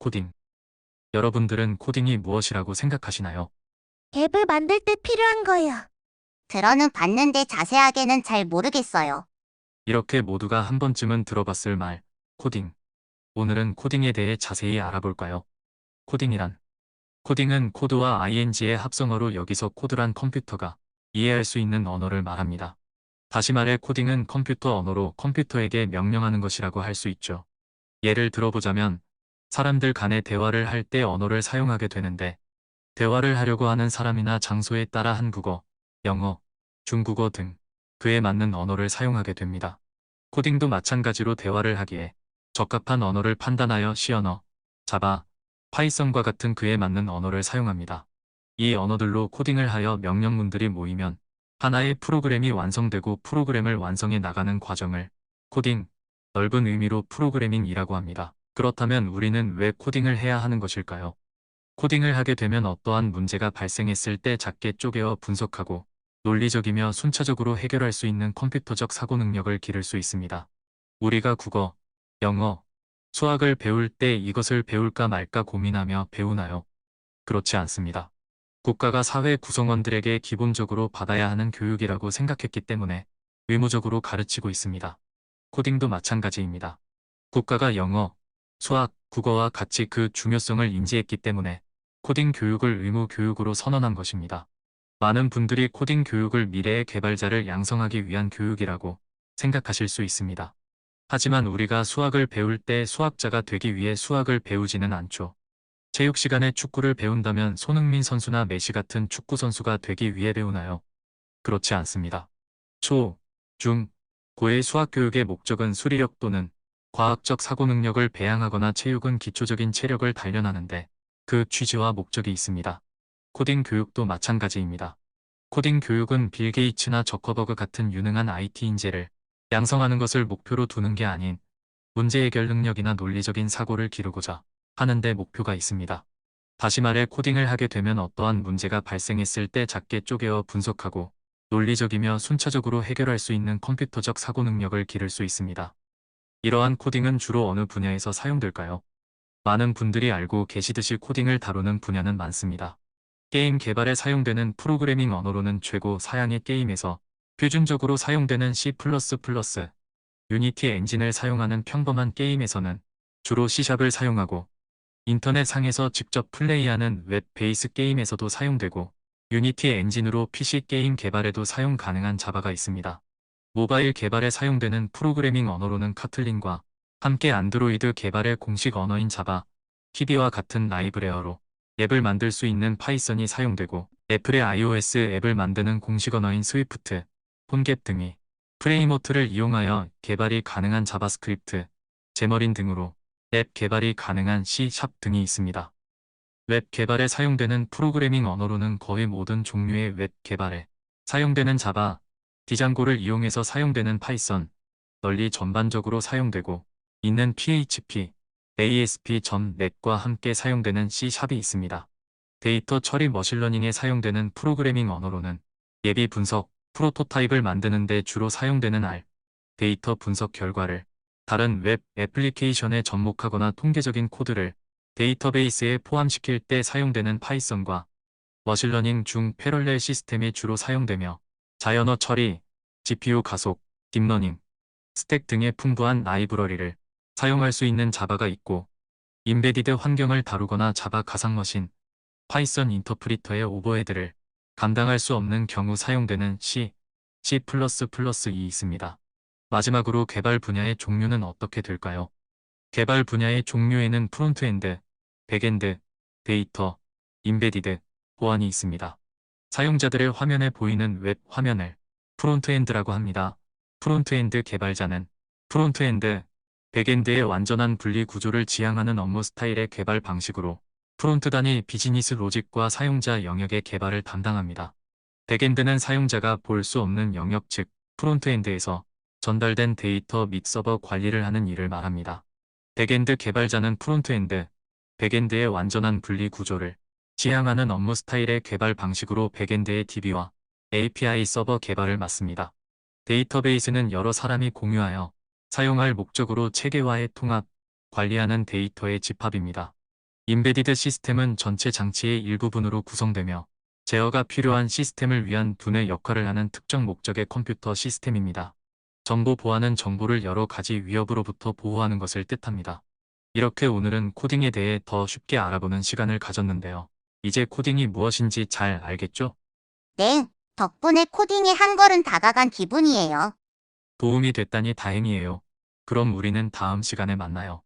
코딩. 여러분들은 코딩이 무엇이라고 생각하시나요? 앱을 만들 때 필요한 거요. 들어는 봤는데 자세하게는 잘 모르겠어요. 이렇게 모두가 한 번쯤은 들어봤을 말, 코딩. 오늘은 코딩에 대해 자세히 알아볼까요? 코딩이란 코딩은 코드와 ing의 합성어로 여기서 코드란 컴퓨터가 이해할 수 있는 언어를 말합니다. 다시 말해 코딩은 컴퓨터 언어로 컴퓨터에게 명령하는 것이라고 할 수 있죠. 예를 들어보자면 사람들 간의 대화를 할 때 언어를 사용하게 되는데 대화를 하려고 하는 사람이나 장소에 따라 한국어, 영어, 중국어 등 그에 맞는 언어를 사용하게 됩니다. 코딩도 마찬가지로 대화를 하기에 적합한 언어를 판단하여 C언어, 자바, 파이썬과 같은 그에 맞는 언어를 사용합니다. 이 언어들로 코딩을 하여 명령문들이 모이면 하나의 프로그램이 완성되고 프로그램을 완성해 나가는 과정을 코딩, 넓은 의미로 프로그래밍이라고 합니다. 그렇다면 우리는 왜 코딩을 해야 하는 것일까요? 코딩을 하게 되면 어떠한 문제가 발생했을 때 작게 쪼개어 분석하고 논리적이며 순차적으로 해결할 수 있는 컴퓨터적 사고 능력을 기를 수 있습니다. 우리가 국어, 영어, 수학을 배울 때 이것을 배울까 말까 고민하며 배우나요? 그렇지 않습니다. 국가가 사회 구성원들에게 기본적으로 받아야 하는 교육이라고 생각했기 때문에 의무적으로 가르치고 있습니다. 코딩도 마찬가지입니다. 국가가 영어, 수학, 국어와 같이 그 중요성을 인지했기 때문에 코딩 교육을 의무 교육으로 선언한 것입니다. 많은 분들이 코딩 교육을 미래의 개발자를 양성하기 위한 교육이라고 생각하실 수 있습니다. 하지만 우리가 수학을 배울 때 수학자가 되기 위해 수학을 배우지는 않죠. 체육 시간에 축구를 배운다면 손흥민 선수나 메시 같은 축구 선수가 되기 위해 배우나요? 그렇지 않습니다. 초, 중, 고의 수학 교육의 목적은 수리력 또는 과학적 사고 능력을 배양하거나 체육은 기초적인 체력을 단련하는데 그 취지와 목적이 있습니다. 코딩 교육도 마찬가지입니다. 코딩 교육은 빌 게이츠나 저커버그 같은 유능한 IT 인재를 양성하는 것을 목표로 두는 게 아닌 문제 해결 능력이나 논리적인 사고를 기르고자 하는데 목표가 있습니다. 다시 말해 코딩을 하게 되면 어떠한 문제가 발생했을 때 작게 쪼개어 분석하고 논리적이며 순차적으로 해결할 수 있는 컴퓨터적 사고 능력을 기를 수 있습니다. 이러한 코딩은 주로 어느 분야에서 사용될까요? 많은 분들이 알고 계시듯이 코딩을 다루는 분야는 많습니다. 게임 개발에 사용되는 프로그래밍 언어로는 최고 사양의 게임에서 표준적으로 사용되는 C++, 유니티 엔진을 사용하는 평범한 게임에서는 주로 C샵을 사용하고 인터넷 상에서 직접 플레이하는 웹 베이스 게임에서도 사용되고 유니티 엔진으로 PC 게임 개발에도 사용 가능한 자바가 있습니다. 모바일 개발에 사용되는 프로그래밍 언어로는 카틀린과 함께 안드로이드 개발의 공식 언어인 자바, TD와 같은 라이브레어로 앱을 만들 수 있는 파이썬이 사용되고 애플의 iOS 앱을 만드는 공식 언어인 스위프트, 폰겟 등이 프레임워크를 이용하여 개발이 가능한 자바스크립트, 제머린 등으로 앱 개발이 가능한 C# 등이 있습니다. 웹 개발에 사용되는 프로그래밍 언어로는 거의 모든 종류의 웹 개발에 사용되는 자바, 디장고를 이용해서 사용되는 파이썬, 널리 전반적으로 사용되고 있는 PHP, ASP.NET과 함께 사용되는 C#이 있습니다. 데이터 처리 머신러닝에 사용되는 프로그래밍 언어로는 예비 분석, 프로토타입을 만드는 데 주로 사용되는 R, 데이터 분석 결과를 다른 웹 애플리케이션에 접목하거나 통계적인 코드를 데이터베이스에 포함시킬 때 사용되는 파이썬과 머신러닝 중 패럴렐 시스템이 주로 사용되며 자연어 처리, GPU 가속, 딥러닝, 스택 등의 풍부한 라이브러리를 사용할 수 있는 자바가 있고 인베디드 환경을 다루거나 자바 가상머신, 파이썬 인터프리터의 오버헤드를 감당할 수 없는 경우 사용되는 C, C++이 있습니다. 마지막으로 개발 분야의 종류는 어떻게 될까요? 개발 분야의 종류에는 프론트엔드, 백엔드, 데이터, 인베디드, 보안이 있습니다. 사용자들의 화면에 보이는 웹 화면을 프론트엔드라고 합니다. 프론트엔드 개발자는 프론트엔드, 백엔드의 완전한 분리 구조를 지향하는 업무 스타일의 개발 방식으로 프론트 단위 비즈니스 로직과 사용자 영역의 개발을 담당합니다. 백엔드는 사용자가 볼 수 없는 영역 즉 프론트엔드에서 전달된 데이터 및 서버 관리를 하는 일을 말합니다. 백엔드 개발자는 프론트엔드, 백엔드의 완전한 분리 구조를 지향하는 업무 스타일의 개발 방식으로 백엔드의 DB와 API 서버 개발을 맡습니다. 데이터베이스는 여러 사람이 공유하여 사용할 목적으로 체계화의 통합, 관리하는 데이터의 집합입니다. 임베디드 시스템은 전체 장치의 일부분으로 구성되며 제어가 필요한 시스템을 위한 두뇌 역할을 하는 특정 목적의 컴퓨터 시스템입니다. 정보 보안은 정보를 여러 가지 위협으로부터 보호하는 것을 뜻합니다. 이렇게 오늘은 코딩에 대해 더 쉽게 알아보는 시간을 가졌는데요. 이제 코딩이 무엇인지 잘 알겠죠? 네, 덕분에 코딩에 한 걸음 다가간 기분이에요. 도움이 됐다니 다행이에요. 그럼 우리는 다음 시간에 만나요.